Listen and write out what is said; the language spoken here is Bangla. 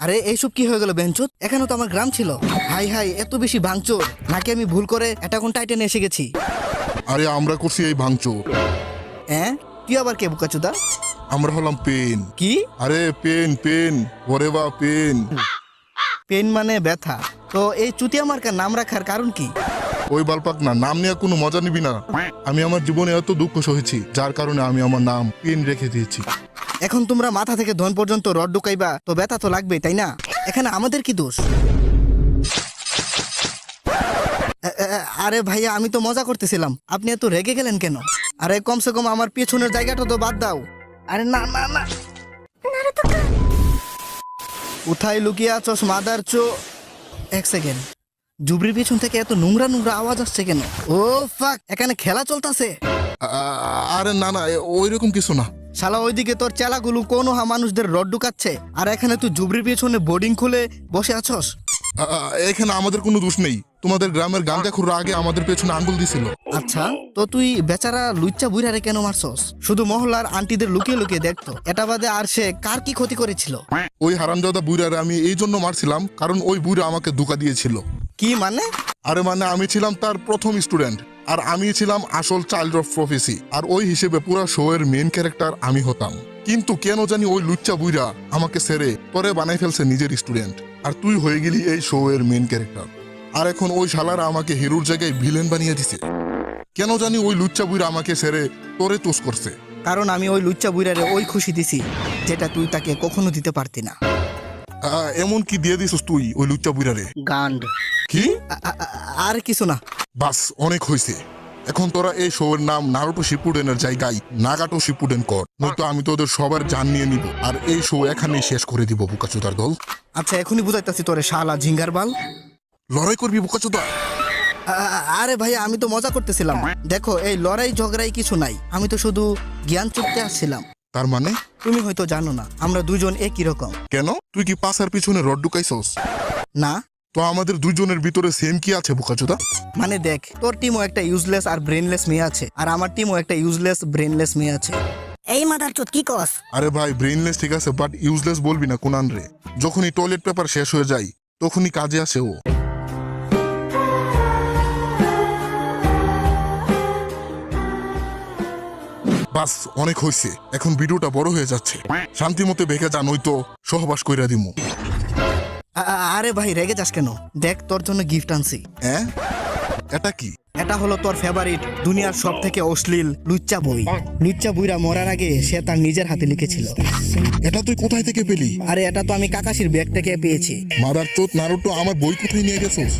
আরে এইসব কি হয়ে গেল বেঞ্চুত? এখানে তো আমার গ্রাম ছিল। হাই হাই, এত বেশি ভাঙচুর নাকি আমি ভুল করে অ্যাটাক অন টাইটানে এসে গেছি? আরে আমরা করছি এই ভাঙচুর। হ্যাঁ, তুই আবার কে বোকাচুদা? আমরা হলাম পেন। কি আরে পেন পেন, ওরে বা পেন। পেন মানে ব্যথা? তো এই চুতিয়া মার্কার নাম রাখার কারণ কি? ওই বালপাক না, নাম নিয়ে কোনো মজা নিবি না। আমি আমার জীবনে এত দুঃখ সহেছি, যার কারণে আমি আমার নাম পেন রেখে দিয়েছি। এখন তোমরা মাথা থেকে ধন পর্যন্ত রড ঢুকাইবা, তো ব্যথা তো লাগবেই, তাই না? এখানে আমাদের কি দোষ? আরে ভাইয়া, আমি তো মজা করতেছিলাম, আপনি এত রেগে গেলেন কেন? আরে কমসে কম আমার পেছনের জায়গাটা তো বাদ দাও। আরে না না না, কোথায় লুকিয়ে আছোস মাদার চো? এক সেকেন্ড, জুবরির পেছন থেকে এত নোংরা নোংরা আওয়াজ আসছে কেন? ও ফাক, এখানে খেলা চলতেছে। আরে না না, ওই রকম কিছু না। শালা ওইদিকে তোর চেলাগুলো কোনো মানুষদের রড ঢুকাচ্ছে, আর এখানে তুই জুবরির পেছনে বোর্ডিং খুলে বসে আছস। এখানে আমাদের কোনো দোষ নেই। তোমাদের গ্রামের গাঁজাখুররা আগে আমাদের পেছনে আঙ্গুল দিছিল। আচ্ছা, তো তুই বেচারা লুচ্চা বুইরারে কেন মারছস? শুধু মহল্লার আন্টিদের লুকিয়ে লুকিয়ে দেখতো, এটা বাদে আর সে কার কি ক্ষতি করেছিল? ওই হারামজাদা বুইরারে আমি এই জন্য মারছিলাম কারণ ওই বুইরা আমাকে ধোঁকা দিয়েছিল। কি মানে? আরে মানে আমি ছিলাম তার প্রথম স্টুডেন্ট, আর আমি ছিলাম আসল চাইল্ড অফ প্রফেসি, আর ওই হিসেবে পুরো শো এর মেন ক্যারেক্টার আমি হতাম। কিন্তু কেন জানি ওই লুচ্চা বুইরা আমাকে সেরে পরে বানাই ফেলছে নিজের স্টুডেন্ট, আর তুই হয়ে গেলি এই শো এর মেন ক্যারেক্টার। আর এখন ওই শালারা আমাকে হিরোর জায়গায় ভিলেন বানিয়ে দিছে। কেন জানি ওই লুচ্চা বুইরা আমাকে সেরে তোরে তোষ করছে। কারণ আমি ওই লুচ্চা বুইরারে ওই খুশি দিছি যেটা তুই তাকে কখনো দিতে পারতি না। এমন কি দিয়ে দিছিস তুই ওই লুচ্চা বুইরারে? গান্ড। কি? আর কিছু না। বাস, অনেক হয়েছে। এখন তোরা এই শো এর নাম নারুটো শিপুডেনের জায়গায় নাগাটো শিপুডেন কর, নয়তো আমি তোদের সবার জান নিয়ে নিব, আর এই শো এখানেই শেষ করে দিব বোকাচোদার দল। আচ্ছা, এখনই বুঝাইতাছি তোরে শালা ঝিঙ্গার বাল। লড়াই করবি বোকাচোদা? আরে ভাইয়া, আমি তো মজা করতেছিলাম। দেখো, এই লড়াই ঝগড়াই কিছু নাই, আমি তো শুধু জ্ঞান চুক্তি আসছিলাম। তার মানে? তুমি হয়তো জানো না, আমরা দুজন একই রকম। কেন, তুই কি পাশার পিছনে রড ঢুকাইছস? না তো আমাদের দুইজনের ভিতরে সেম কি আছে বোকাচোদা? মানে দেখ, তোর টিমও একটা ইউজলেস আর ব্রেনলেস মেয়ে আছে, আর আমার টিমও একটা ইউজলেস ব্রেনলেস মেয়ে আছে। এই মাদার চোদ কি কস? আরে ভাই, ব্রেইনলেস ঠিক আছে, বাট ইউজলেস বলবি না কোনান রে। যখনই টয়লেট পেপার শেষ হয়ে যায় তখনই কাজে আসে ও। বাস, অনেক হয়েছে, এখন ভিডিওটা বড় হয়ে যাচ্ছে। শান্তি মতে বেঁকে যা, নয়তো সহবাস কইরা দিমু। আরে ভাই, রেগে যাস কেন? দেখ, তোর জন্য গিফট আনছি। হ্যাঁ, এটা কি? এটা হলো তোর ফেভারিট দুনিয়ার সব থেকে অশ্লীল লুচ্চা বই। লুচ্চা বুইরা মরার আগে সে তার নিজের হাতে লিখেছিল। এটা তুই কোথায় থেকে পেলি? আরে এটা তো আমি কাকাশির ব্যাগ থেকে পেয়েছি। মাদার চোদ নারুটো, আমার বই কোথায় নিয়ে গেছিস?